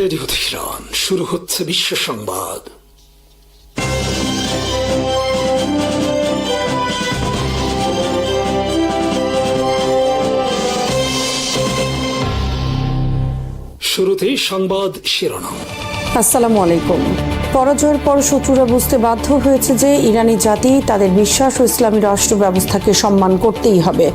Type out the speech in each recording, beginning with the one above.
Radio Tehran, শুরু হচ্ছে বিশ্ব সংবাদ। শুরুতেই সংবাদ শিরোনাম। আসসালামু আলাইকুম। পরাজয়ের পর শত্রুরা বুঝতে বাধ্য হয়েছে যে ইরানি জাতি তাদের বিশ্বাস ও ইসলামী রাষ্ট্র ব্যবস্থাকে সম্মান করতেই হবে।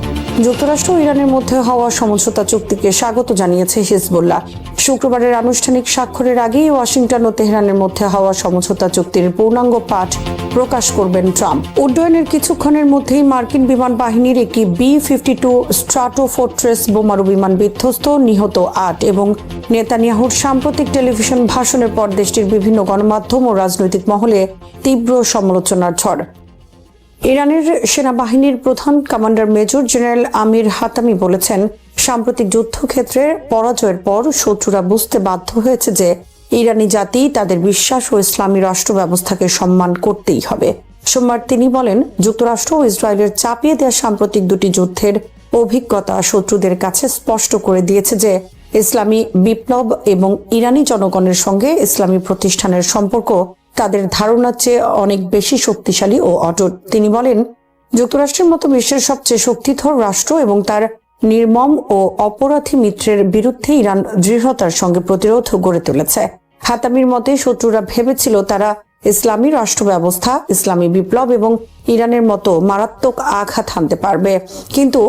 যুক্তরাষ্ট্র ও ইরানের মধ্যে হওয়া সমঝোতা চুক্তিকে স্বাগত জানিয়েছে হিজবুল্লাহ। শুক্রবারের আনুষ্ঠানিক স্বাক্ষরের আগেই ওয়াশিংটন ও তেহরানের মধ্যে হওয়া সমঝোতা চুক্তির পূর্ণাঙ্গ পাঠ প্রকাশ করবেন ট্রাম্প। উড্ডয়নের কিছুক্ষণের মধ্যেই মার্কিন বিমান বাহিনীর একটি B-52 স্ট্রাটোফোর্ট্রেস বোমারু বিমান বিধ্বস্ত, নিহত 8 এবং নেতানিয়াহুর সাম্প্রতিক টেলিভিশন ভাষণের পর দেশটির বিভিন্ন গণমাধ্যম ও রাজনৈতিক মহলে তীব্র সমালোচনার ঝড়। ইরানের সেনাবাহিনীর প্রধান কমান্ডার মেজর জেনারেল আমির হাতামি বলেছেন, সাম্প্রতিক যুদ্ধক্ষেত্রে পরাজয়ের পর শত্রুরা বুঝতে বাধ্য হয়েছে যে ইরানি জাতি তাদের বিশ্বাস ও ইসলামী রাষ্ট্র ব্যবস্থাকে সম্মান করতেই হবে। সোমবার তিনি বলেন, যুক্তরাষ্ট্র ও ইসরায়েলের চাপিয়ে দেওয়া সাম্প্রতিক দুটি যুদ্ধের অভিজ্ঞতা শত্রুদের কাছে স্পষ্ট করে দিয়েছে যে ইসলামী বিপ্লব এবং ইরানি জনগণের সঙ্গে ইসলামী প্রতিষ্ঠানের সম্পর্ক তাদের ধারণার চেয়ে অনেক বেশি শক্তিশালী ও অটুট। তিনি বলেন, যুক্তরাষ্ট্রের মতো বিশ্বের সবচেয়ে শক্তিধর রাষ্ট্র এবং তার নির্মম ও অপরাধী মিত্রের বিরুদ্ধে ইরান দৃঢ়তার সঙ্গে প্রতিরোধ গড়ে তুলেছে। হাতামির মতে, শত্রুরা ভেবেছিল তারা ইসলামী রাষ্ট্র ব্যবস্থা, ইসলামী বিপ্লব এবং ইরানের মতো মারাত্মক আঘাত হানতে পারবে, কিন্তু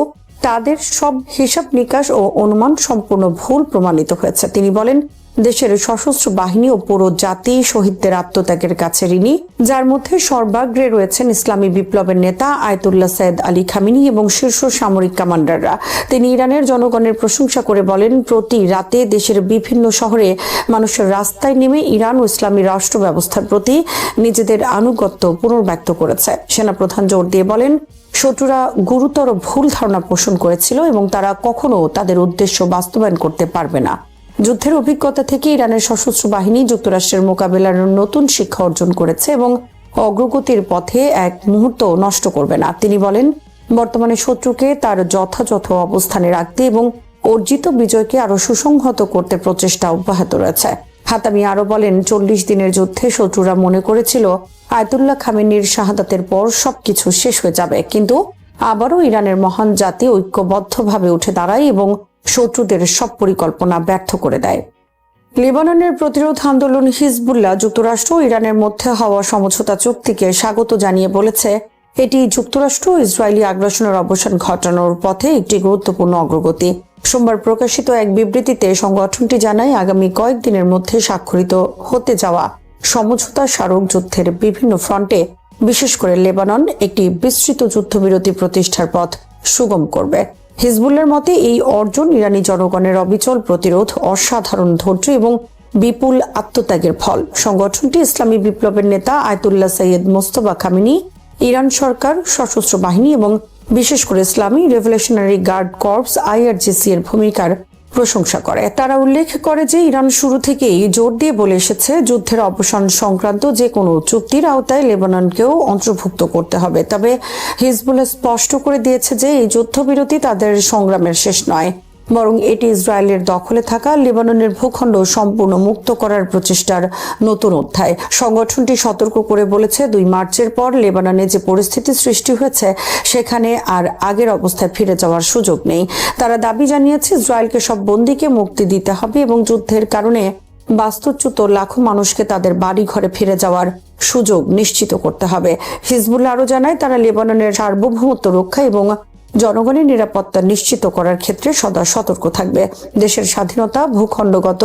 তাদের সব হিসাব নিকাশ ও অনুমান সম্পূর্ণ ভুল প্রমাণিত হয়েছে। তিনি বলেন, দেশের সশস্ত্র বাহিনী ও পুরো জাতি শহীদদের আত্মত্যাগের কাছে ঋণী, যার মধ্যে সর্বাগ্রে রয়েছেন ইসলামী বিপ্লবের নেতা আয়াতুল্লাহ সৈয়দ আলী খামেনি এবং শীর্ষ সামরিক কমান্ডাররা। তিনি ইরানের জনগণের প্রশংসা করে বলেন, প্রতি রাতে দেশের বিভিন্ন শহরে মানুষের রাস্তায় নেমে ইরান ও ইসলামী রাষ্ট্র ব্যবস্থার প্রতি নিজেদের আনুগত্য পুনর্ব্যক্ত করেছে। সেনাপ্রধান জোর দিয়ে বলেন, শত্রুরা গুরুতর ভুল ধারণা পোষণ করেছিল এবং তারা কখনো তাদের উদ্দেশ্য বাস্তবায়ন করতে পারবে না। যুদ্ধের অভিজ্ঞতা থেকে ইরানের সশস্ত্র বাহিনী যুক্তরাষ্ট্রের মোকাবেলার নতুন শিক্ষা অর্জন করেছে এবং অগ্রগতির পথে এক মুহূর্ত নষ্ট করবে না। তিনি বলেন, বর্তমানে শত্রুকে তার যথাযথ অবস্থানে রাখতে এবং অর্জিত বিজয়কে আরো সুসংহত করতে প্রচেষ্টা অব্যাহত রয়েছে। হাতামি আরো বলেন, 40 দিনের যুদ্ধে শত্রুরা মনে করেছিল আয়াতুল্লাহ খামেনির শাহাদাতের পর সবকিছু শেষ হয়ে যাবে, কিন্তু আবারও ইরানের মহান জাতি ঐক্যবদ্ধভাবে উঠে দাঁড়ায় এবং শত্রুদের সব পরিকল্পনা ব্যর্থ করে দেয়। লেবাননের প্রতিরোধ আন্দোলন হিজবুল্লাহ যুক্তরাষ্ট্র ও ইরানের মধ্যে হওয়া সমঝোতা চুক্তিকে স্বাগত জানিয়ে বলেছে, এটি যুক্তরাষ্ট্র ও ইসরায়েলি আগ্রাসনের অবসান ঘটানোর পথে একটি গুরুত্বপূর্ণ অগ্রগতি। সোমবার প্রকাশিত এক বিবৃতিতে সংগঠনটি জানায়, আগামী কয়েকদিনের মধ্যে স্বাক্ষরিত হতে যাওয়া সমঝোতা স্মারক যুদ্ধের বিভিন্ন ফ্রন্টে, বিশেষ করে লেবানন, একটি বিস্তৃত যুদ্ধবিরতি প্রতিষ্ঠার পথ সুগম করবে। হিজবুল্লাহর মতে, এই অর্জন ইরানি জনগণের অবিচল প্রতিরোধ, অসাধারণ ধৈর্য এবং বিপুল আত্মত্যাগের ফল। সংগঠনটি ইসলামী বিপ্লবের নেতা Ayatollah Sayyid Mostafa Khamenei, Iran সরকার, সশস্ত্র বাহিনী এবং বিশেষ করে ইসলামী রেভলিউশনারি গার্ড কর্পস IRGC এর ভূমিকার প্রশংসা করে। তারা উল্লেখ করে যে ইরান শুরু থেকেই জোর দিয়ে বলে এসেছে, যুদ্ধের অবসান সংক্রান্ত যে কোনো চুক্তির আওতায় লেবাননকেও অন্তর্ভুক্ত করতে হবে। তবে হিজবুল্লাহ স্পষ্ট করে দিয়েছে যে এই যুদ্ধবিরতি তাদের সংগ্রামের শেষ নয়, বরং এটি ইসরায়েলের দখলে থাকা লেবাননের ভূখণ্ড সম্পূর্ণ মুক্ত করার প্রচেষ্টার নতুন অধ্যায়। সংগঠনটি সতর্ক করে বলেছে, 2 মার্চের পর লেবাননে যে পরিস্থিতি সৃষ্টি হয়েছে সেখানে আর আগের অবস্থায় ফিরে যাওয়ার সুযোগ নেই। তারা দাবি জানিয়েছে, ইসরায়েলকে সব বন্দীকে মুক্তি দিতে হবে এবং যুদ্ধের কারণে বাস্তুচ্যুত লাখো মানুষকে তাদের বাড়ি ঘরে ফিরে যাওয়ার সুযোগ নিশ্চিত করতে হবে। হিজবুল্লাহ আরো জানায়, তারা লেবাননের সার্বভৌমত্ব রক্ষা এবং জনগণের নিরাপত্তা নিশ্চিত করার ক্ষেত্রে সদা সতর্ক থাকবে। দেশের স্বাধীনতা, ভূখণ্ডগত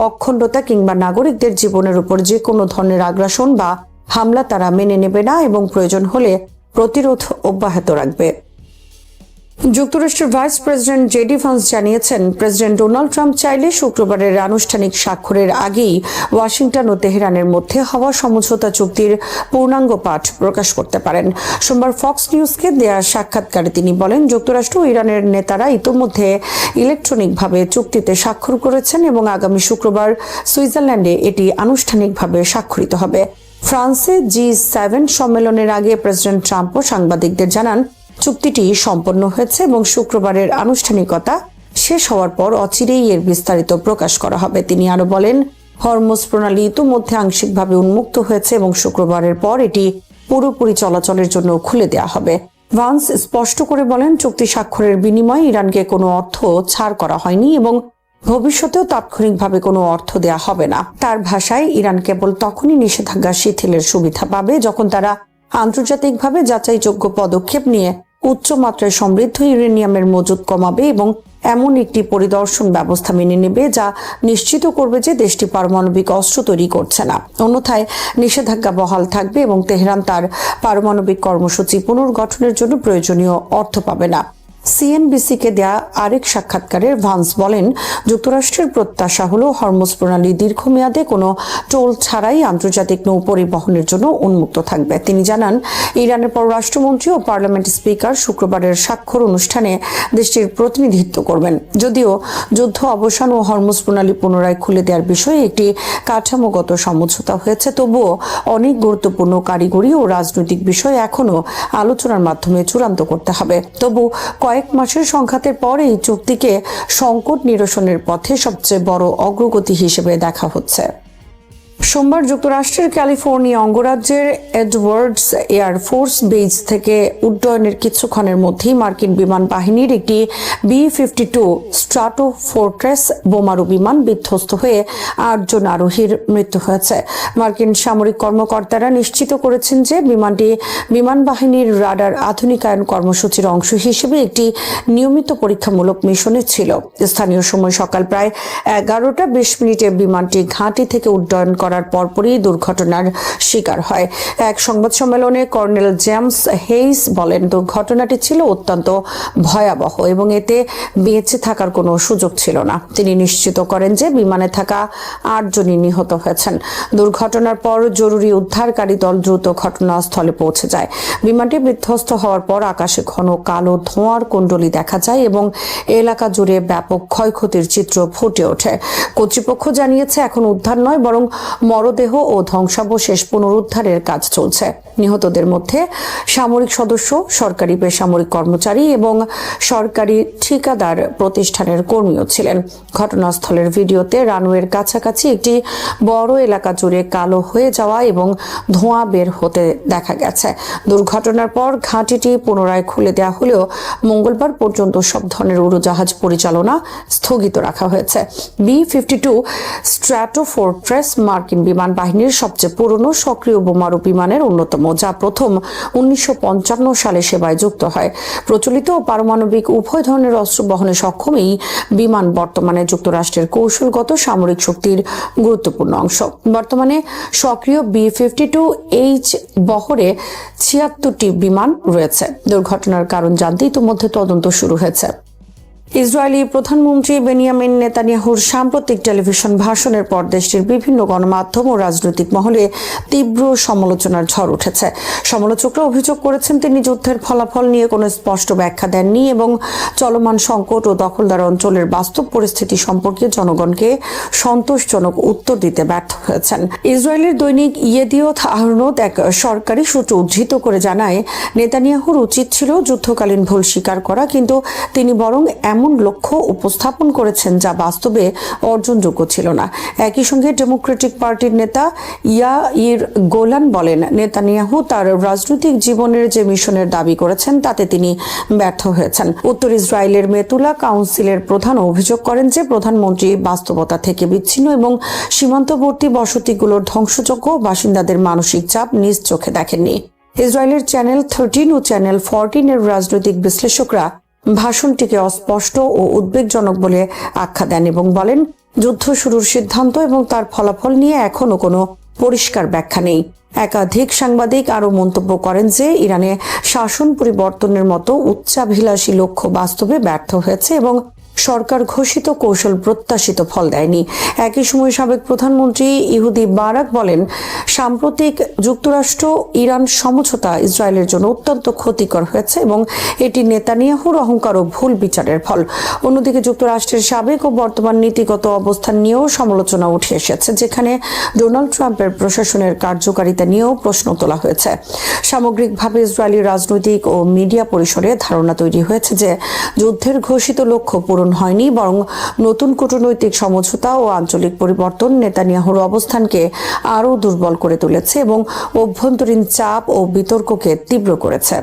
অখণ্ডতা কিংবা নাগরিকদের জীবনের উপর যে কোনো ধরনের আগ্রাসন বা হামলা তারা মেনে নেবে না এবং প্রয়োজন হলে প্রতিরোধ অব্যাহত রাখবে। যুক্তরাষ্ট্রের ভাইস প্রেসিডেন্ট JD ভান্স জানিয়েছেন, প্রেসিডেন্ট ডোনাল্ড ট্রাম্প চাইলে শুক্রবারের আনুষ্ঠানিক স্বাক্ষরের আগেই ওয়াশিংটন ও তেহরানের মধ্যে হওয়া সমঝোতা চুক্তির পূর্ণাঙ্গ পাঠ প্রকাশ করতে পারেন। সোমবার ফক্স নিউজকে দেয়া সাক্ষাৎকারে তিনি বলেন, যুক্তরাষ্ট্র ও ইরানের নেতারা ইতোমধ্যে ইলেকট্রনিকভাবে চুক্তিতে স্বাক্ষর করেছেন এবং আগামী শুক্রবার সুইজারল্যান্ডে এটি আনুষ্ঠানিকভাবে স্বাক্ষরিত হবে। ফ্রান্সে G7 সম্মেলনের আগে প্রেসিডেন্ট ট্রাম্পও সাংবাদিকদের জানান, চুক্তিটি সম্পন্ন হয়েছে এবং শুক্রবারের আনুষ্ঠানিকতা শেষ হওয়ার পর অচিরেই এর বিস্তারিত প্রকাশ করা হবে। তিনি আরো বলেন, হরমুজ প্রণালী ইতিমধ্যে আংশিকভাবে উন্মুক্ত হয়েছে এবং শুক্রবারের পর এটি পুরোপুরি চলাচলের জন্য খুলে দেওয়া হবে। ভান্স স্পষ্ট করে বলেন, চুক্তি স্বাক্ষরের বিনিময়ে ইরানকে কোনো অর্থ ছাড় করা হয়নি এবং ভবিষ্যতেও তাৎক্ষণিকভাবে কোনো অর্থ দেয়া হবে না। তার ভাষায়, ইরান কেবল তখনই নিষেধাজ্ঞা শিথিলের সুবিধা পাবে যখন তারা আন্তর্জাতিকভাবে যাচাইযোগ্য পদক্ষেপ নিয়ে উচ্চমাত্রায় সমৃদ্ধ ইউরেনিয়ামের মজুদ কমাবে এবং এমন একটি পরিদর্শন ব্যবস্থা মেনে নেবে যা নিশ্চিত করবে যে দেশটি পারমাণবিক অস্ত্র তৈরি করছে না। অন্যথায় নিষেধাজ্ঞা বহাল থাকবে এবং তেহরান তার পারমাণবিক কর্মসূচি পুনর্গঠনের জন্য প্রয়োজনীয় অর্থ পাবে না। সিএনবিসিকে দেয়া আরেক সাক্ষাৎকারে ভান্স বলেন, যুক্তরাষ্ট্রের প্রত্যাশা হল হরমুজ প্রণালী দীর্ঘমেয়াদে কোনো টোল ছাড়াই আন্তর্জাতিক নৌ পরিবহনের জন্য উন্মুক্ত থাকবে। তিনি জানান, ইরানের পররাষ্ট্রমন্ত্রী ও পার্লামেন্ট স্পিকার শুক্রবারের স্বাক্ষর অনুষ্ঠানে দেশটির প্রতিনিধিত্ব করবেন। যদিও যুদ্ধ অবসান ও হরমুজ প্রণালী পুনরায় খুলে দেওয়ার বিষয়ে একটি কাঠামোগত সমঝোতা হয়েছে, তবুও অনেক গুরুত্বপূর্ণ কারিগরি ও রাজনৈতিক বিষয় এখনও আলোচনার মাধ্যমে চূড়ান্ত করতে হবে। তবু কয়েক মাসের সংঘাতের পর এই চুক্তিকে সংকট নিরসনের পথে সবচেয়ে বড় অগ্রগতি হিসেবে দেখা হচ্ছে। সোমবার যুক্তরাষ্ট্রের ক্যালিফোর্নিয়া অঙ্গরাজ্যের এডওয়ার্ডস এয়ারফোর্স বেজ থেকে উড্ডয়নের কিছুক্ষণের মধ্যেই মার্কিন বিমান বাহিনীর একটি B-52 স্ট্রাটো ফোর্ট্রেস বোমারু বিমান বিধ্বস্ত হয়ে 8 জন আরোহীর মৃত্যু হয়েছে। মার্কিন সামরিক কর্মকর্তারা নিশ্চিত করেছেন যে বিমানটি বিমান বাহিনীর রাডার আধুনিকায়ন কর্মসূচির অংশ হিসেবে একটি নিয়মিত পরীক্ষামূলক মিশনে ছিল। স্থানীয় সময় সকাল প্রায় 11:20 বিমানটি ঘাঁটি থেকে উড্ডয়ন করার পরপরই দুর্ঘটনার শিকার হয়। এক সংবাদ সম্মেলনে কর্নেল জেমস হেইস বলেন, দুর্ঘটনাটি ছিল অত্যন্ত ভয়াবহ এবং এতে বেঁচে থাকার কোনো সুযোগ ছিল না। তিনি নিশ্চিত করেন যে বিমানে থাকা 8 জনই নিহত হয়েছেন। দুর্ঘটনার পর জরুরি উদ্ধারকারী দল দ্রুত ঘটনাস্থলে পৌঁছে যায়। বিমানটি বিধ্বস্ত হওয়ার পর আকাশে ঘন কালো ধোঁয়ার কুণ্ডলী দেখা যায় এবং এলাকা জুড়ে ব্যাপক ক্ষয়ক্ষতির চিত্র ফুটে ওঠে। কর্তৃপক্ষ জানিয়েছে, এখন উদ্ধার নয় বরং মরদেহ ও ধ্বংসাবশেষ পুনরুদ্ধারের কাজ চলছে। নিহতদের মধ্যে সামরিক সদস্য, সরকারি বেসামরিক কর্মচারী এবং সরকারি ঠিকাদার প্রতিষ্ঠানের কর্মীও ছিলেন। ঘটনাস্থলের ভিডিওতে রানওয়ের কাছাকাছি একটি বড় এলাকা জুড়ে কালো হয়ে যাওয়া এবং ধোঁয়া বের হতে দেখা গেছে। দুর্ঘটনার পর ঘাঁটিটি পুনরায় খুলে দেওয়া হলেও মঙ্গলবার পর্যন্ত সব ধরনের উড়োজাহাজ পরিচালনা স্থগিত রাখা হয়েছে। B-52 স্ট্র্যাটো ফোর্ট্রেস মার্কিন বিমান বাহিনীর সবচেয়ে পুরনো সক্রিয় বোমারু বিমানের অন্যতম, যা প্রথম 1955 সালে সেবায় যুক্ত হয়। প্রচলিত ও পারমাণবিক উভয় ধরনের অস্ত্র বহনে সক্ষম এই বিমান বর্তমানে যুক্তরাষ্ট্রের কৌশলগত সামরিক শক্তির গুরুত্বপূর্ণ অংশ। বর্তমানে সক্রিয় B-52H বহরে 76টি বিমান রয়েছে। দুর্ঘটনার কারণ জানতে ইতিমধ্যে তদন্ত শুরু হয়েছে। ইসরায়েলি প্রধানমন্ত্রী বেনিয়ামিন নেতানিয়াহুর সাম্প্রতিক টেলিভিশন ভাষণের পর দেশটির বিভিন্ন গণমাধ্যম ও রাজনৈতিক মহলে তীব্র সমালোচনার ঝড় উঠেছে। সমালোচকরা অভিযোগ করেছেন, তিনি যুদ্ধের ফলাফল নিয়ে কোনো স্পষ্ট ব্যাখ্যা দেননি এবং চলমান সংকট ও দখলদার অঞ্চলের বাস্তব পরিস্থিতি সম্পর্কে জনগণকে সন্তোষজনক উত্তর দিতে ব্যর্থ হয়েছেন। ইসরায়েলের দৈনিক ইয়েদিওথ আহরনোত এক সরকারি সূত্র উদ্ধৃত করে জানায়, নেতানিয়াহুর উচিত ছিল যুদ্ধকালীন ভুল স্বীকার করা, কিন্তু তিনি বরং এমন লক্ষ্য উপস্থাপন করেছেন যা বাস্তবে অর্জনযোগ্য ছিল না। একই সঙ্গে ডেমোক্রেটিক পার্টির নেতা ইয়াইর গোলান বলেন, নেতানিয়াহু তার রাজনৈতিক জীবনের যে মিশনের দাবি করেছেন তাতে তিনি ব্যর্থ হয়েছেন। উত্তর ইসরায়েলের মেতুলা কাউন্সিলের প্রধান অভিযোগ করেন যে প্রধানমন্ত্রী বাস্তবতা থেকে বিচ্ছিন্ন এবং সীমান্তবর্তী বসতিগুলোর ধ্বংসযজ্ঞ বাসিন্দাদের মানসিক চাপ নিজ চোখে দেখেননি। ইসরায়েলের চ্যানেল 13 ও চ্যানেল 14 এর রাজনৈতিক বিশ্লেষকরা ভাষণটিকে অস্পষ্ট ও উদ্বেগজনক বলে আখ্যা দেন এবং বলেন, যুদ্ধ শুরুর সিদ্ধান্ত এবং তার ফলাফল নিয়ে এখনো কোনো পরিষ্কার ব্যাখ্যা নেই। একাধিক সাংবাদিক আরও মন্তব্য করেন যে ইরানে শাসন পরিবর্তনের মতো উচ্চাভিলাষী লক্ষ্য বাস্তবে ব্যর্থ হয়েছে এবং সরকার ঘোষিত কৌশল প্রত্যাশিত ফল দেয়নি। একই সময় সাবেক প্রধানমন্ত্রী ইহুদি বারাক বলেন, সাম্প্রতিক যুক্তরাষ্ট্র ইরান সমঝোতা ইসরায়েলের জন্য অত্যন্ত ক্ষতিকর হয়েছে এবং এটি নেতানিয়াহুর অহংকার ও ভুল বিচারের ফল। অন্যদিকে যুক্তরাষ্ট্রের সাবেক ও বর্তমান নীতিগত অবস্থান নিয়েও সমালোচনা উঠে এসেছে, যেখানে ডোনাল্ড ট্রাম্পের প্রশাসনের কার্যকারিতা নিয়েও প্রশ্ন তোলা হয়েছে। সামগ্রিকভাবে ইসরায়েলি রাজনৈতিক ও মিডিয়া পরিসরে ধারণা তৈরি হয়েছে যে যুদ্ধের ঘোষিত লক্ষ্য পূরণ পূরণ হয়নি, বরং নতুন কূটনৈতিক সমঝোতা ও আঞ্চলিক পরিবর্তন নেতানিয়াহুর অবস্থানকে আরও দুর্বল করে তুলেছে এবং অভ্যন্তরীণ চাপ ও বিতর্ককে তীব্র করেছে।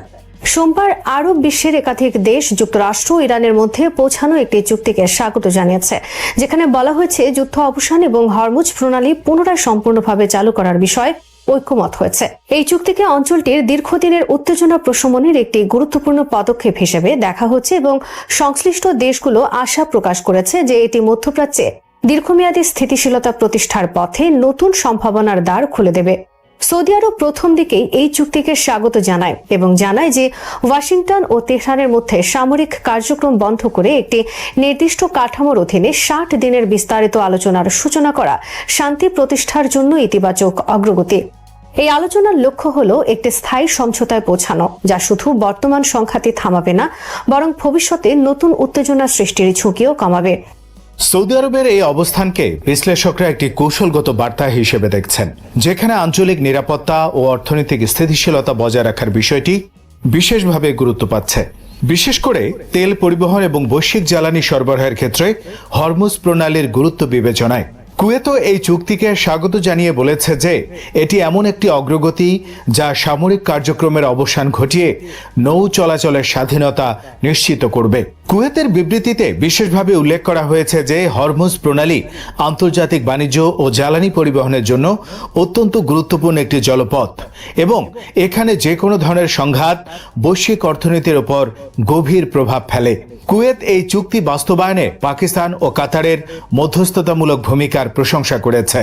সোমবার আরব বিশ্বের একাধিক দেশ যুক্তরাষ্ট্র ও ইরানের মধ্যে পৌঁছানো একটি চুক্তিকে স্বাগত জানিয়েছে, যেখানে বলা হয়েছে যুদ্ধ অবসান এবং হরমুজ প্রণালী পুনরায় সম্পূর্ণভাবে চালু করার বিষয়ে ঐক্যমত হয়েছে। এই চুক্তিকে অঞ্চলটির দীর্ঘদিনের উত্তেজনা প্রশমনের একটি গুরুত্বপূর্ণ পদক্ষেপ হিসেবে দেখা হচ্ছে এবং সংশ্লিষ্ট দেশগুলো আশা প্রকাশ করেছে যে এটি মধ্যপ্রাচ্যে দীর্ঘমেয়াদী স্থিতিশীলতা প্রতিষ্ঠার পথে নতুন সম্ভাবনার দ্বার খুলে দেবে। সৌদি আরব প্রথম দিকেই এই চুক্তিকে স্বাগত জানায় এবং জানায় যে ওয়াশিংটন ও তেহরানের মধ্যে সামরিক কার্যক্রম বন্ধ করে একটি নির্দিষ্ট কাঠামোর অধীনে 60 দিনের বিস্তারিত আলোচনার সূচনা করা শান্তি প্রতিষ্ঠার জন্য ইতিবাচক অগ্রগতি। এই আলোচনার লক্ষ্য হল একটি স্থায়ী সমঝোতায় পৌঁছানো, যা শুধু বর্তমান সংঘাতই থামাবে না, বরং ভবিষ্যতে নতুন উত্তেজনা সৃষ্টির ঝুঁকিও কমাবে। সৌদি আরবের এই অবস্থানকে বিশ্লেষকরা একটি কৌশলগত বার্তা হিসেবে দেখছেন, যেখানে আঞ্চলিক নিরাপত্তা ও অর্থনৈতিক স্থিতিশীলতা বজায় রাখার বিষয়টি বিশেষভাবে গুরুত্ব পাচ্ছে। বিশেষ করে তেল পরিবহন এবং বৈশ্বিক জ্বালানি সরবরাহের ক্ষেত্রে হরমুজ প্রণালীর গুরুত্ব বিবেচনায় কুয়েতও এই চুক্তিকে স্বাগত জানিয়ে বলেছে যে এটি এমন একটি অগ্রগতি যা সামরিক কার্যক্রমের অবসান ঘটিয়ে নৌ চলাচলের স্বাধীনতা নিশ্চিত করবে। কুয়েতের বিবৃতিতে বিশেষভাবে উল্লেখ করা হয়েছে যে হরমুজ প্রণালী আন্তর্জাতিক বাণিজ্য ও জ্বালানি পরিবহনের জন্য অত্যন্ত গুরুত্বপূর্ণ একটি জলপথ এবং এখানে যে কোনো ধরনের সংঘাত বৈশ্বিক অর্থনীতির উপর গভীর প্রভাব ফেলে। কুয়েত এই চুক্তি বাস্তবায়নে পাকিস্তান ও কাতারের মধ্যস্থতামূলক ভূমিকার প্রশংসা করেছে,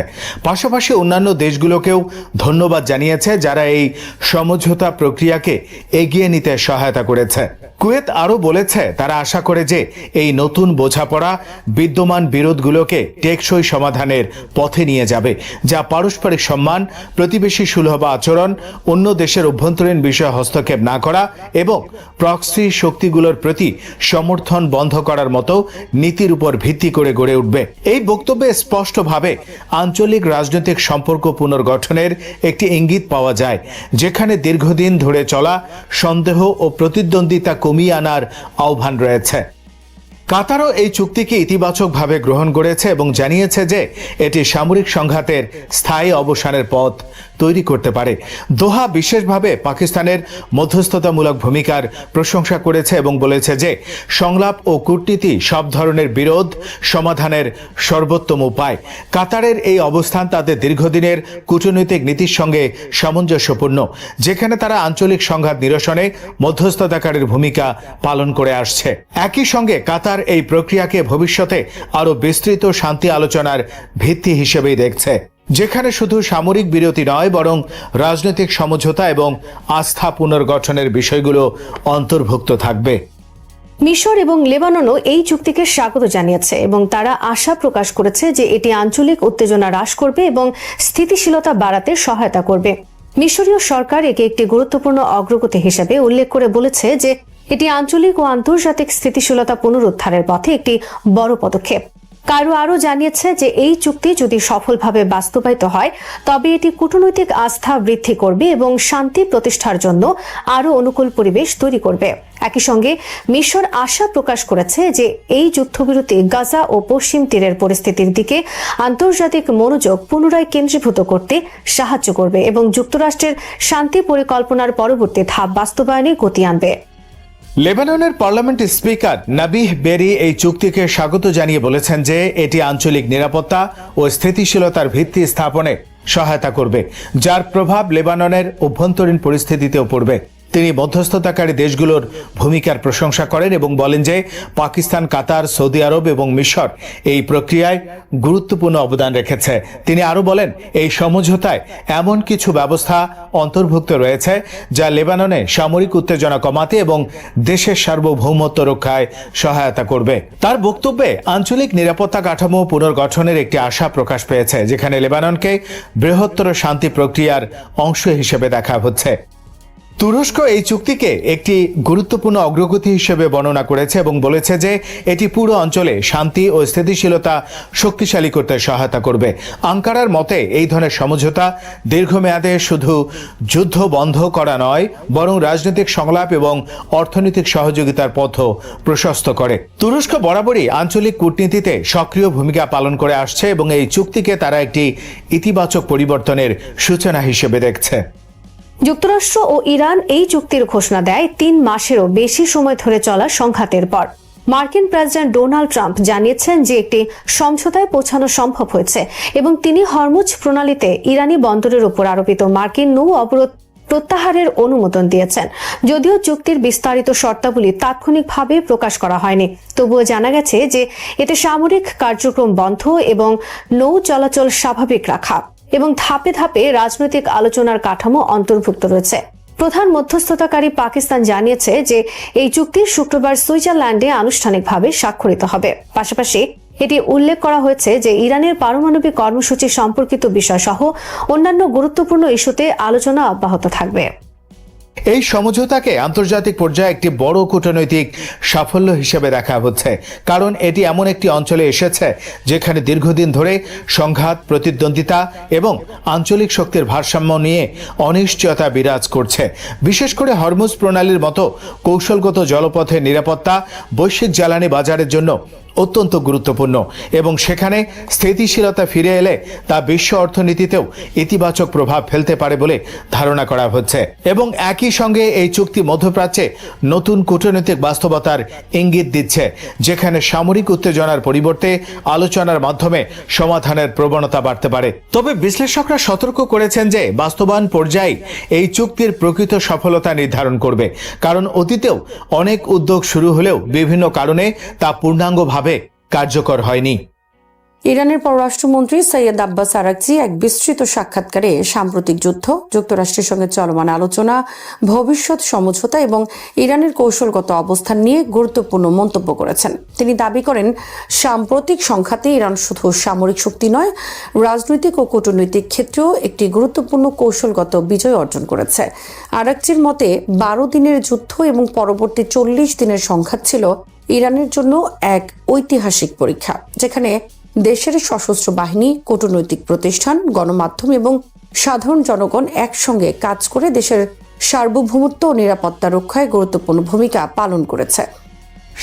পাশাপাশি অন্যান্য দেশগুলোকেও ধন্যবাদ জানিয়েছে যারা এই সমঝোতা প্রক্রিয়াকে এগিয়ে নিতে সহায়তা করেছে। কুয়েত আরও বলেছে তারা আশা করে যে এই নতুন বোঝাপড়া বিদ্যমান বিরোধগুলোকে টেকসই সমাধানের পথে নিয়ে যাবে, যা পারস্পরিক সম্মান, প্রতিবেশী সুলভ আচরণ, অন্য দেশের অভ্যন্তরীণ বিষয়ে হস্তক্ষেপ না করা এবং প্রক্সি শক্তিগুলোর প্রতি সমর্থন বন্ধ করার মতো নীতির উপর ভিত্তি করে গড়ে উঠবে। এই বক্তব্যে স্পষ্টভাবে আঞ্চলিক রাজনৈতিক সম্পর্ক পুনর্গঠনের একটি ইঙ্গিত পাওয়া যায়, যেখানে দীর্ঘদিন ধরে চলা সন্দেহ ও প্রতিদ্বন্দ্বিতা কমিয়ে আনার আহ্বান রয়েছে। কাতারও এই চুক্তিকে ইতিবাচকভাবে গ্রহণ করেছে এবং জানিয়েছে যে এটি সামরিক সংঘাতের স্থায়ী অবসানের পথ তৈরি করতে পারে। দোহা বিশেষভাবে পাকিস্তানের মধ্যস্থতামূলক ভূমিকার প্রশংসা করেছে এবং বলেছে যে সংলাপ ও কূটনীতি সব ধরনের বিরোধ সমাধানের সর্বোত্তম উপায়। কাতারের এই অবস্থান তাদের দীর্ঘদিনের কূটনৈতিক নীতির সঙ্গে সামঞ্জস্যপূর্ণ, যেখানে তারা আঞ্চলিক সংঘাত নিরসনে মধ্যস্থতাকারীর ভূমিকা পালন করে আসছে। একই সঙ্গে কাতার এই প্রক্রিয়াকে ভবিষ্যতে আরও বিস্তৃত শান্তি আলোচনার ভিত্তি হিসেবেই দেখছে, যেখানে শুধু সামরিক বিরতি নয় বরং রাজনৈতিক সমঝোতা এবং আস্থা পুনর্গঠনের বিষয়গুলো অন্তর্ভুক্ত থাকবে। মিশর এবং লেবাননও এই চুক্তিকে স্বাগত জানিয়েছে এবং তারা আশা প্রকাশ করেছে যে এটি আঞ্চলিক উত্তেজনা হ্রাস করবে এবং স্থিতিশীলতা বাড়াতে সহায়তা করবে। মিশরীয় সরকার একে একটি গুরুত্বপূর্ণ অগ্রগতি হিসেবে উল্লেখ করে বলেছে যে এটি আঞ্চলিক ও আন্তর্জাতিক স্থিতিশীলতা পুনরুদ্ধারের পথে একটি বড় পদক্ষেপ। কায়রো আরও জানিয়েছে যে এই চুক্তি যদি সফলভাবে বাস্তবায়িত হয় তবে এটি কূটনৈতিক আস্থা বৃদ্ধি করবে এবং শান্তি প্রতিষ্ঠার জন্য আরও অনুকূল পরিবেশ তৈরি করবে। একই সঙ্গে মিশর আশা প্রকাশ করেছে যে এই যুদ্ধবিরতি গাজা ও পশ্চিম তীরের পরিস্থিতির দিকে আন্তর্জাতিক মনোযোগ পুনরায় কেন্দ্রীভূত করতে সাহায্য করবে এবং যুক্তরাষ্ট্রের শান্তি পরিকল্পনার পরবর্তী ধাপ বাস্তবায়নে গতি আনবে। লেবাননের পার্লামেন্ট স্পিকার নাবিহ বেরি এই চুক্তিকে স্বাগত জানিয়ে বলেছেন যে এটি আঞ্চলিক নিরাপত্তা ও স্থিতিশীলতার ভিত্তি স্থাপনে সহায়তা করবে, যার প্রভাব লেবাননের অভ্যন্তরীণ পরিস্থিতিতেও পড়বে। তিনি মধ্যস্থতাকারী দেশগুলোর ভূমিকার প্রশংসা করেন এবং বলেন যে পাকিস্তান, কাতার, সৌদি আরব এবং মিশর এই প্রক্রিয়ায় গুরুত্বপূর্ণ অবদান রেখেছে। তিনি আরও বলেন এই সমঝোতায় এমন কিছু ব্যবস্থা অন্তর্ভুক্ত রয়েছে যা লেবাননে সামরিক উত্তেজনা কমাতে এবং দেশের সার্বভৌমত্ব রক্ষায় সহায়তা করবে। তার বক্তব্যে আঞ্চলিক নিরাপত্তা কাঠামো পুনর্গঠনের একটি আশা প্রকাশ পেয়েছে, যেখানে লেবাননকে বৃহত্তর শান্তি প্রক্রিয়ার অংশ হিসেবে দেখা হচ্ছে। তুরস্ক এই চুক্তিকে একটি গুরুত্বপূর্ণ অগ্রগতি হিসেবে বর্ণনা করেছে এবং বলেছে যে এটি পুরো অঞ্চলে শান্তি ও স্থিতিশীলতা শক্তিশালী করতে সহায়তা করবে। আঙ্কারার মতে এই ধরনের সমঝোতা দীর্ঘমেয়াদে শুধু যুদ্ধ বন্ধ করা নয়, বরং রাজনৈতিক সংলাপ এবং অর্থনৈতিক সহযোগিতার পথও প্রশস্ত করে। তুরস্ক বরাবরই আঞ্চলিক কূটনীতিতে সক্রিয় ভূমিকা পালন করে আসছে এবং এই চুক্তিকে তারা একটি ইতিবাচক পরিবর্তনের সূচনা হিসেবে দেখছে। যুক্তরাষ্ট্র ও ইরান এই চুক্তির ঘোষণা দেয় 3 মাসেরও বেশি সময় ধরে চলা সংঘাতের পর। মার্কিন প্রেসিডেন্ট ডোনাল্ড ট্রাম্প জানিয়েছেন যে একটি সমঝোতায় পৌঁছানো সম্ভব হয়েছে এবং তিনি হরমুজ প্রণালীতে ইরানি বন্দরের উপর আরোপিত মার্কিন নৌ অবরোধ প্রত্যাহারের অনুমোদন দিয়েছেন। যদিও চুক্তির বিস্তারিত শর্তাবলী তাৎক্ষণিকভাবে প্রকাশ করা হয়নি, তবুও জানা গেছে যে এতে সামরিক কার্যক্রম বন্ধ এবং নৌ চলাচল স্বাভাবিক রাখা এবং ধাপে ধাপে রাজনৈতিক আলোচনার কাঠামো অন্তর্ভুক্ত রয়েছে। প্রধান মধ্যস্থতাকারী পাকিস্তান জানিয়েছে যে এই চুক্তি শুক্রবার সুইজারল্যান্ডে আনুষ্ঠানিকভাবে স্বাক্ষরিত হবে। পাশাপাশি এটি উল্লেখ করা হয়েছে যে ইরানের পারমাণবিক কর্মসূচি সম্পর্কিত বিষয় সহ অন্যান্য গুরুত্বপূর্ণ ইস্যুতে আলোচনা অব্যাহত থাকবে। এই সমঝোতাকে আন্তর্জাতিক পর্যায়ে একটি বড় কূটনৈতিক সাফল্য হিসেবে দেখা হচ্ছে, কারণ এটি এমন একটি অঞ্চলে এসেছে যেখানে দীর্ঘদিন ধরে সংঘাত, প্রতিদ্বন্দ্বিতা এবং আঞ্চলিক শক্তির ভারসাম্য নিয়ে অনিশ্চয়তা বিরাজ করছে। বিশেষ করে হরমুজ প্রণালীর মতো কৌশলগত জলপথের নিরাপত্তা বৈশ্বিক জ্বালানি বাজারের জন্য অত্যন্ত গুরুত্বপূর্ণ এবং সেখানে স্থিতিশীলতা ফিরে এলে তা বিশ্ব অর্থনীতিতেও ইতিবাচক প্রভাব ফেলতে পারে বলে ধারণা করা হচ্ছে। এবং একই সঙ্গে এই চুক্তি মধ্যপ্রাচ্যে নতুন কূটনৈতিক বাস্তবতার ইঙ্গিত দিচ্ছে, যেখানে সামরিক উত্তেজনার পরিবর্তে আলোচনার মাধ্যমে সমাধানের প্রবণতা বাড়তে পারে। তবে বিশ্লেষকরা সতর্ক করেছেন যে বাস্তবায়ন পর্যায়ে এই চুক্তির প্রকৃত সফলতা নির্ধারণ করবে, কারণ অতীতেও অনেক উদ্যোগ শুরু হলেও বিভিন্ন কারণে তা পূর্ণাঙ্গভাবে কার্যকর হয়নি। ইরানের পররাষ্ট্রমন্ত্রী সৈয়দ আব্বাস আরাকচি এক বিস্তৃত সাক্ষাৎকারে সাম্প্রতিক যুদ্ধ, যুক্তরাষ্ট্রের সঙ্গে চলমান আলোচনা, ভবিষ্যৎ সমঝোতা এবং ইরানের কৌশলগত অবস্থান নিয়ে গুরুত্বপূর্ণ মন্তব্য করেছেন। তিনি দাবি করেন, সাম্প্রতিক সংঘাতে ইরান শুধু সামরিক শক্তি নয়, রাজনৈতিক ও কূটনৈতিক ক্ষেত্রেও একটি গুরুত্বপূর্ণ কৌশলগত বিজয় অর্জন করেছে। আরাকচির মতে 12 দিনের যুদ্ধ এবং পরবর্তী 40 দিনের সংঘাত ছিল ইরানের জন্য এক ঐতিহাসিক পরীক্ষা, যেখানে দেশের সশস্ত্র বাহিনী, কূটনৈতিক প্রতিষ্ঠান, গণমাধ্যম এবং সাধারণ জনগণ একসঙ্গে কাজ করে দেশের সার্বভৌমত্ব ও নিরাপত্তা রক্ষায় গুরুত্বপূর্ণ ভূমিকা পালন করেছে।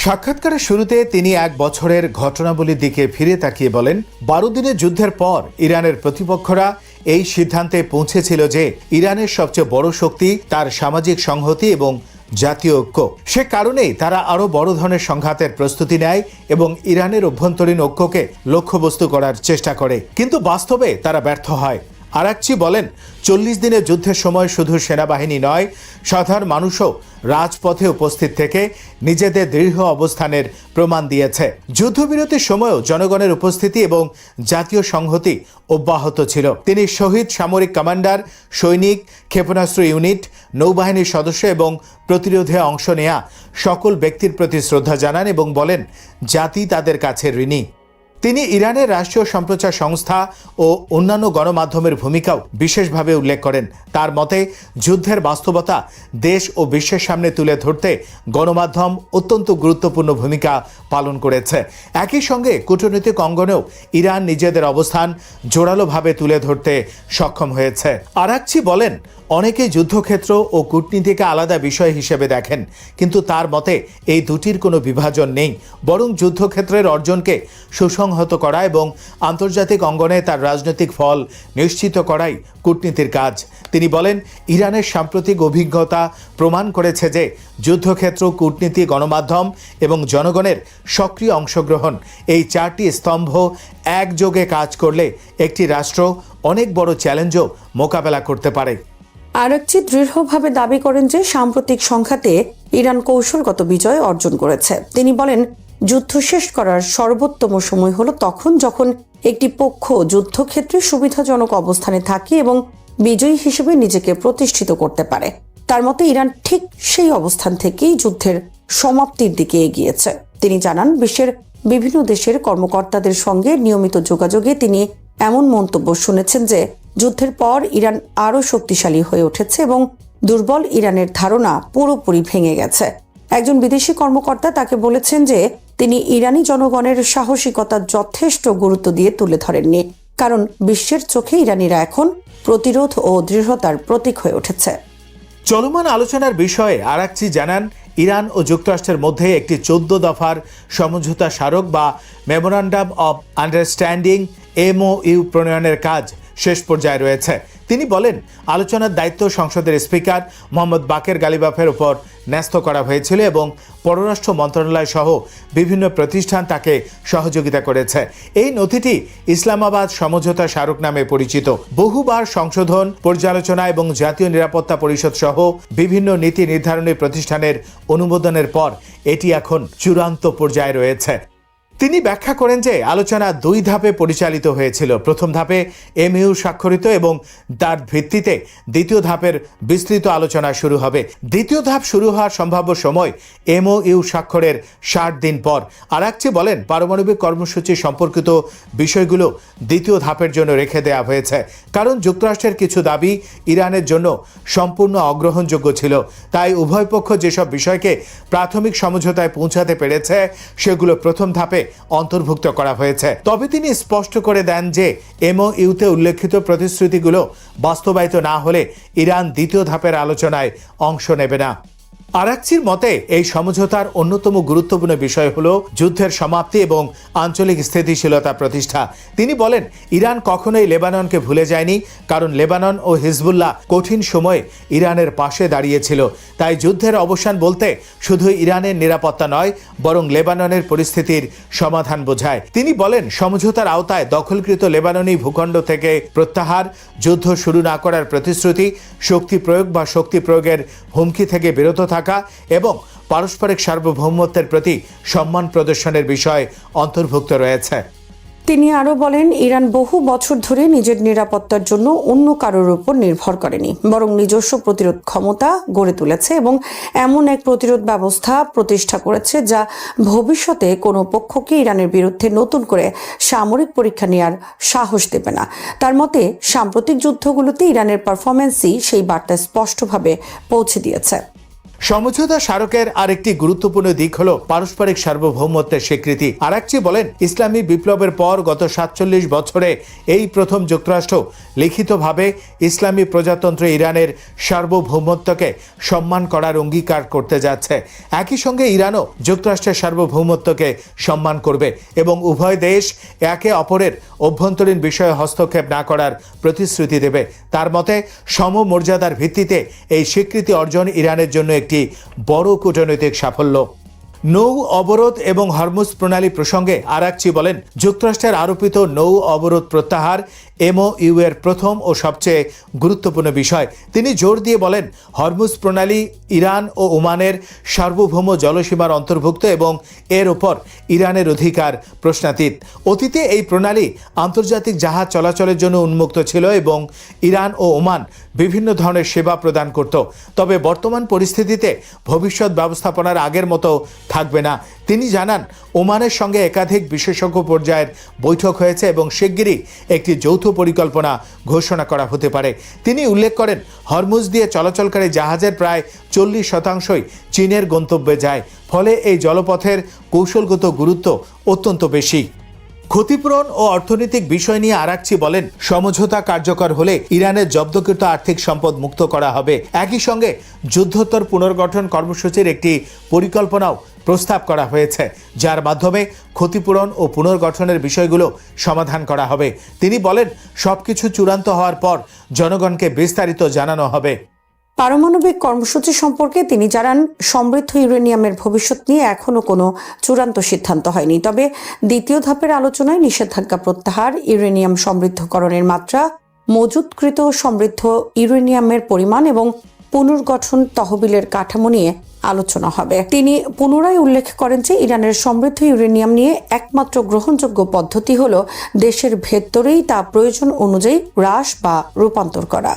সাক্ষাৎকারের শুরুতে তিনি 1 বছরের ঘটনাবলীর দিকে ফিরে তাকিয়ে বলেন, 12 দিনের যুদ্ধের পর ইরানের প্রতিপক্ষরা এই সিদ্ধান্তে পৌঁছেছিল যে ইরানের সবচেয়ে বড় শক্তি তার সামাজিক সংহতি এবং জাতীয় ঐক্য। সে কারণেই তারা আরো বড় ধরনের সংঘাতের প্রস্তুতি নেয় এবং ইরানের অভ্যন্তরীণ ঐক্যকে লক্ষ্যবস্তু করার চেষ্টা করে, কিন্তু বাস্তবে তারা ব্যর্থ হয়। আরাকচি বলেন, 40 দিনের যুদ্ধের সময় শুধু সেনাবাহিনী নয়, সাধারণ মানুষও রাজপথে উপস্থিত থেকে নিজেদের দৃঢ় অবস্থানের প্রমাণ দিয়েছে। যুদ্ধবিরতির সময়ও জনগণের উপস্থিতি এবং জাতীয় সংহতি অব্যাহত ছিল। তিনি শহীদ সামরিক কমান্ডার, সৈনিক, ক্ষেপণাস্ত্র ইউনিট, নৌবাহিনীর সদস্য এবং প্রতিরোধে অংশ নেয়া সকল ব্যক্তির প্রতি শ্রদ্ধা জানান এবং বলেন, জাতি তাদের কাছে ঋণী। তিনি ইরানের রাষ্ট্রীয় সম্প্রচার সংস্থা ও অন্যান্য গণমাধ্যমের ভূমিকাও বিশেষভাবে উল্লেখ করেন। তার মতে, যুদ্ধের বাস্তবতা দেশ ও বিশ্বের সামনে তুলে ধরতে গণমাধ্যম অত্যন্ত গুরুত্বপূর্ণ ভূমিকা পালন করেছে। একই সঙ্গে কূটনৈতিক অঙ্গনেও ইরান নিজেদের অবস্থান জোরালোভাবে তুলে ধরতে সক্ষম হয়েছে। আরাকচি বলেন, অনেকেই যুদ্ধক্ষেত্র ও কূটনীতিকে আলাদা বিষয় হিসেবে দেখেন, কিন্তু তার মতে এই দুটির কোনো বিভাজন নেই, বরং যুদ্ধক্ষেত্রের অর্জনকে সুসংহত করা এবং আন্তর্জাতিক অঙ্গনে তার রাজনৈতিক ফল নিশ্চিত করাই কূটনীতির কাজ। তিনি বলেন, ইরানের সাম্প্রতিক অভিজ্ঞতা প্রমাণ করেছে যে যুদ্ধক্ষেত্র, কূটনীতি, গণমাধ্যম এবং জনগণের সক্রিয় অংশগ্রহণ, এই 4টি স্তম্ভ একযোগে কাজ করলে একটি রাষ্ট্র অনেক বড় চ্যালেঞ্জও মোকাবেলা করতে পারে। আরাকচি দৃঢ়ভাবে দাবি করেন যে সাম্প্রতিক সংঘাতে ইরান কৌশলগত বিজয় অর্জন করেছে। তিনি বলেন, যুদ্ধ শেষ করার সর্বোত্তম সময় হলো তখন যখন একটি পক্ষ যুদ্ধক্ষেত্রে সুবিধাজনক অবস্থানে থাকে এবং বিজয়ী হিসেবে নিজেকে প্রতিষ্ঠিত করতে পারে। তার মতে ইরান ঠিক সেই অবস্থান থেকেই যুদ্ধের সমাপ্তির দিকে এগিয়েছে। তিনি জানান, বিশ্বের বিভিন্ন দেশের কর্মকর্তাদের সঙ্গে নিয়মিত যোগাযোগে তিনি এমন মন্তব্য শুনেছেন যে যুদ্ধের পর ইরান আরও শক্তিশালী হয়ে উঠেছে এবং দুর্বল ইরানের ধারণা পুরোপুরি ভেঙে গেছে। একজন বিদেশি কর্মকর্তা তাকে বলেছেন যে তিনি ইরানি জনগণের সাহসিকতার যথেষ্ট গুরুত্ব দিয়ে তুলে ধরেননি, কারণ বিশ্বের চোখে ইরানিরা এখন প্রতিরোধ ও দৃঢ়তার প্রতীক হয়ে উঠেছে। চলমান আলোচনার বিষয়ে আরাকচি জানান, ইরান ও যুক্তরাষ্ট্রের মধ্যে একটি 14 দফার সমঝোতা স্মারক বা মেমোরান্ডাম অব আন্ডারস্ট্যান্ডিং MOU প্রণয়নের কাজ শেষ পর্যায়ে রয়েছে। তিনি বলেন, আলোচনার দায়িত্ব সংসদের স্পিকার মোহাম্মদ বাকের গালিবাফের উপর ন্যস্ত করা হয়েছিল এবং পররাষ্ট্র মন্ত্রণালয় সহ বিভিন্ন প্রতিষ্ঠান তাকে সহযোগিতা করেছে। এই নথিটি ইসলামাবাদ সমঝোতা স্মারক নামে পরিচিত। বহুবার সংশোধন, পর্যালোচনা এবং জাতীয় নিরাপত্তা পরিষদ সহ বিভিন্ন নীতি নির্ধারণী প্রতিষ্ঠানের অনুমোদনের পর এটি এখন চূড়ান্ত পর্যায়ে রয়েছে। তিনি ব্যাখ্যা করেন যে আলোচনা 2 ধাপে পরিচালিত হয়েছিল। প্রথম ধাপে MOU স্বাক্ষরিত এবং তার ভিত্তিতে দ্বিতীয় ধাপের বিস্তৃত আলোচনা শুরু হবে। দ্বিতীয় ধাপ শুরু হওয়ার সম্ভাব্য সময় MOU স্বাক্ষরের 60 দিন পর। আরাকচি বলেন, পারমাণবিক কর্মসূচি সম্পর্কিত বিষয়গুলো দ্বিতীয় ধাপের জন্য রেখে দেওয়া হয়েছে, কারণ যুক্তরাষ্ট্রের কিছু দাবি ইরানের জন্য সম্পূর্ণ অগ্রহণযোগ্য ছিল। তাই উভয় পক্ষ যেসব বিষয়কে প্রাথমিক সমঝোতায় পৌঁছাতে পেরেছে সেগুলো প্রথম ধাপে অন্তর্ভুক্ত করা হয়েছে। তবে তিনি স্পষ্ট করে দেন যে MOU-তে উল্লেখিত প্রতিশ্রুতিগুলো বাস্তবায়িত না হলে ইরান দ্বিতীয় ধাপের আলোচনায় অংশ নেবে না। আরাকচির মতে এই সমঝোতার অন্যতম গুরুত্বপূর্ণ বিষয় হল যুদ্ধের সমাপ্তি এবং আঞ্চলিক স্থিতিশীলতা প্রতিষ্ঠা। তিনি বলেন, ইরান কখনোই লেবাননকে ভুলে যায়নি, কারণ লেবানন ও হিজবুল্লাহ কঠিন সময়ে ইরানের পাশে দাঁড়িয়েছিল। তাই যুদ্ধের অবসান বলতে শুধু ইরানের নিরাপত্তা নয়, বরং লেবাননের পরিস্থিতির সমাধান বোঝায়। তিনি বলেন, সমঝোতার আওতায় দখলকৃত লেবাননি ভূখণ্ড থেকে প্রত্যাহার, যুদ্ধ শুরু না করার প্রতিশ্রুতি, শক্তি প্রয়োগ বা শক্তি প্রয়োগের হুমকি থেকে বিরত থাকা এবং পারস্পরিক সার্বভৌমত্বের প্রতি সম্মান প্রদর্শনের বিষয় অন্তর্ভুক্ত রয়েছে। তিনি আরও বলেন, ইরান বহু বছর ধরে নিজের নিরাপত্তার জন্য অন্য কারোর উপর নির্ভর করেনি, বরং নিজস্ব প্রতিরোধ ক্ষমতা গড়ে তুলেছে এবং এমন এক প্রতিরোধ ব্যবস্থা প্রতিষ্ঠা করেছে যা ভবিষ্যতে কোনো পক্ষকে ইরানের বিরুদ্ধে নতুন করে সামরিক পরীক্ষা নেওয়ার সাহস দেবে না। তার মতে, সাম্প্রতিক যুদ্ধগুলোতে ইরানের পারফরমেন্সই সেই বার্তা স্পষ্টভাবে পৌঁছে দিয়েছে। সমঝোতা স্মারকের আরেকটি গুরুত্বপূর্ণ দিক হল পারস্পরিক সার্বভৌমত্বের স্বীকৃতি। আরাকচি বলেন, ইসলামী বিপ্লবের পর গত 47 বছরে এই প্রথম যুক্তরাষ্ট্র লিখিতভাবে ইসলামী প্রজাতন্ত্র ইরানের সার্বভৌমত্বকে সম্মান করার অঙ্গীকার করতে যাচ্ছে। একই সঙ্গে ইরানও যুক্তরাষ্ট্রের সার্বভৌমত্বকে সম্মান করবে এবং উভয় দেশ একে অপরের অভ্যন্তরীণ বিষয়ে হস্তক্ষেপ না করার প্রতিশ্রুতি দেবে। তার মতে, সমমর্যাদার ভিত্তিতে এই স্বীকৃতি অর্জন ইরানের জন্য একটি বড় কূটনৈতিক সাফল্য। নৌ অবরোধ এবং হরমুজ প্রণালী প্রসঙ্গে আরাকচি বলেন, যুক্তরাষ্ট্রের আরোপিত নৌ অবরোধ প্রত্যাহার MOU এর প্রথম ও সবচেয়ে গুরুত্বপূর্ণ বিষয়। তিনি জোর দিয়ে বলেন, হরমুজ প্রণালী ইরান ও ওমানের সার্বভৌম জলসীমার অন্তর্ভুক্ত এবং এর ওপর ইরানের অধিকার প্রশ্নাতীত। অতীতে এই প্রণালী আন্তর্জাতিক জাহাজ চলাচলের জন্য উন্মুক্ত ছিল এবং ইরান ও ওমান বিভিন্ন ধরনের সেবা প্রদান করত। তবে বর্তমান পরিস্থিতিতে ভবিষ্যৎ ব্যবস্থাপনার আগের মতো থাকবে না। তিনি জানান, ওমানের সঙ্গে একাধিক বিশেষজ্ঞ পর্যায়ের বৈঠক হয়েছে এবং শিগগিরই একটি যৌথ পরিকল্পনা ঘোষণা করা হতে পারে। তিনি উল্লেখ করেন, হরমুজ দিয়ে চলাচলকারী জাহাজের প্রায় 40% চীনের গন্তব্যে যায়, ফলে এই জলপথের কৌশলগত গুরুত্ব অত্যন্ত বেশি। ক্ষতিপূরণ ও অর্থনৈতিক বিষয় নিয়ে আরাকচি বলেন, সমঝোতা কার্যকর হলে ইরানের জব্দকৃত আর্থিক সম্পদ মুক্ত করা হবে। একই সঙ্গে যুদ্ধোত্তর পুনর্গঠন কর্মসূচির একটি পরিকল্পনাও প্রস্তাব করা হয়েছে, যার মাধ্যমে ক্ষতিপূরণ ও পুনর্গঠনের বিষয়গুলো সমাধান করা হবে। তিনি বলেন, সবকিছু চূড়ান্ত হওয়ার পর জনগণকে বিস্তারিত জানানো হবে। পারমাণবিক কর্মসূচি সম্পর্কে তিনি জানান, সমৃদ্ধ ইউরেনিয়ামের ভবিষ্যৎ নিয়ে এখনো কোনো চূড়ান্ত সিদ্ধান্ত হয়নি। তবে দ্বিতীয় ধাপের আলোচনায় নিষেধাজ্ঞা প্রত্যাহার, ইউরেনিয়াম সমৃদ্ধকরণের মাত্রা, মজুতকৃত সমৃদ্ধ ইউরেনিয়ামের পরিমাণ এবং পুনর্গঠন তহবিলের কাঠামো নিয়ে আলোচনা হবে। তিনি পুনরায় উল্লেখ করেন যে ইরানের সমৃদ্ধ ইউরেনিয়াম নিয়ে একমাত্র গ্রহণযোগ্য পদ্ধতি হল দেশের ভেতরেই তা প্রয়োজন অনুযায়ী হ্রাস বা রূপান্তর করা।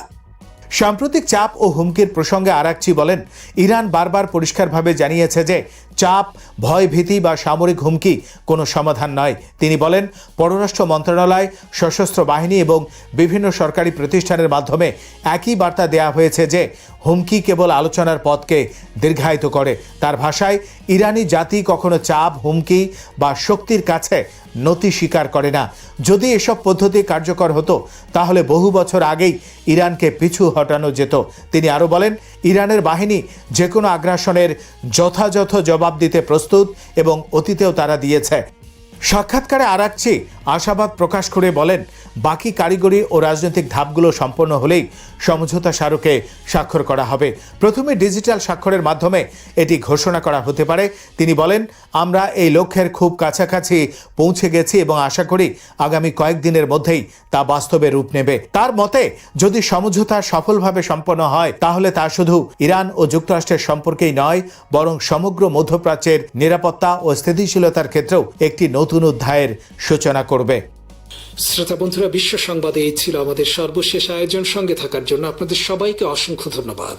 সাম্প্রতিক চাপ ও হুমকির প্রসঙ্গে আরাকচি বলেন, ইরান বারবার পরিষ্কারভাবে জানিয়েছে যে চাপ, ভয়, ভীতি বা সামরিক হুমকি কোনো সমাধান নয়। তিনি বলেন, পররাষ্ট্র মন্ত্রণালয়, সশস্ত্র বাহিনী এবং বিভিন্ন সরকারি প্রতিষ্ঠানের মাধ্যমে একই বার্তা দেয়া হয়েছে যে হুমকি কেবল আলোচনার পথকে দীর্ঘায়িত করে। তার ভাষায়, ইরানি জাতি কখনো চাপ, হুমকি বা শক্তির কাছে নতি স্বীকার করে না। যদি এসব পদ্ধতি কার্যকর হতো তাহলে বহু বছর আগেই ইরানকে পিছু হটানো যেত। তিনি আরও বলেন, ইরানের বাহিনী যে কোনো আগ্রাসনের যথাযথ জবাব দিতে প্রস্তুত এবং অতীতেও তারা দিয়েছে। সাক্ষাৎকারে আরাকচি আশাবাদ প্রকাশ করে বলেন, বাকি কারিগরি ও রাজনৈতিক ধাপগুলো সম্পন্ন হলেই সমঝোতা স্মারকে স্বাক্ষর করা হবে। প্রথমে ডিজিটাল স্বাক্ষরের মাধ্যমে এটি ঘোষণা করা হতে পারে। তিনি বলেন, আমরা এই লক্ষ্যের খুব কাছাকাছি পৌঁছে গেছি এবং আশা করি আগামী কয়েকদিনের মধ্যেই তা বাস্তবে রূপ নেবে। তার মতে, যদি সমঝোতা সফলভাবে সম্পন্ন হয় তাহলে তা শুধু ইরান ও যুক্তরাষ্ট্রের সম্পর্কেই নয়, বরং সমগ্র মধ্যপ্রাচ্যের নিরাপত্তা ও স্থিতিশীলতার ক্ষেত্রেও একটি নতুন অধ্যায়ের সূচনা করবে। শ্রোতা বন্ধুরা, বিশ্ব সংবাদে এই ছিল আমাদের সর্বশেষ আয়োজন। সঙ্গে থাকার জন্য আপনাদের সবাইকে অসংখ্য ধন্যবাদ।